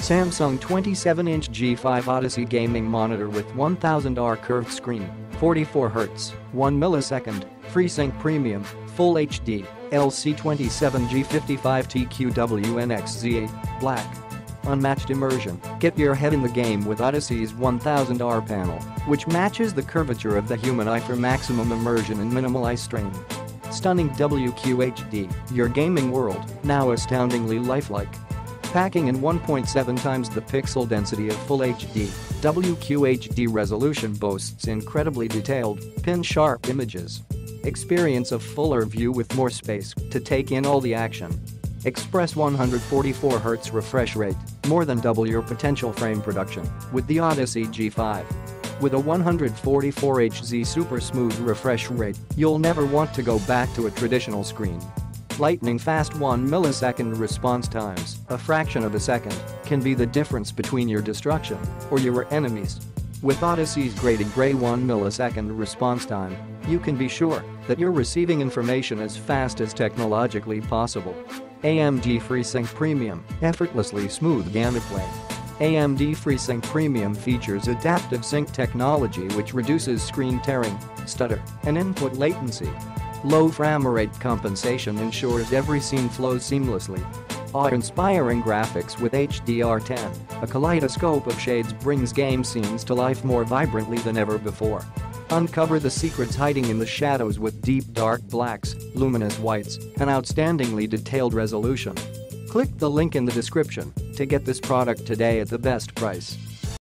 Samsung 27-inch G5 Odyssey gaming monitor with 1000R curved screen, 44Hz, 1 millisecond, FreeSync Premium, Full HD, LC27G55TQWNXZ8, black. Unmatched immersion. Get your head in the game with Odyssey's 1000R panel, which matches the curvature of the human eye for maximum immersion and minimal eye strain. Stunning WQHD, your gaming world, now astoundingly lifelike. Packing in 1.7 times the pixel density of Full HD, WQHD resolution boasts incredibly detailed, pin-sharp images. Experience a fuller view with more space to take in all the action. Express 144Hz refresh rate, more than double your potential frame production with the Odyssey G5. With a 144Hz super smooth refresh rate, you'll never want to go back to a traditional screen. Lightning fast 1 millisecond response times, a fraction of a second, can be the difference between your destruction or your enemies. With Odyssey's graded gray 1 millisecond response time, you can be sure that you're receiving information as fast as technologically possible. AMD FreeSync Premium, effortlessly smooth gameplay. AMD FreeSync Premium features adaptive sync technology which reduces screen tearing, stutter, and input latency. Low framerate compensation ensures every scene flows seamlessly. Awe-inspiring graphics with HDR10, a kaleidoscope of shades brings game scenes to life more vibrantly than ever before. Uncover the secrets hiding in the shadows with deep dark blacks, luminous whites, and outstandingly detailed resolution. Click the link in the description to get this product today at the best price.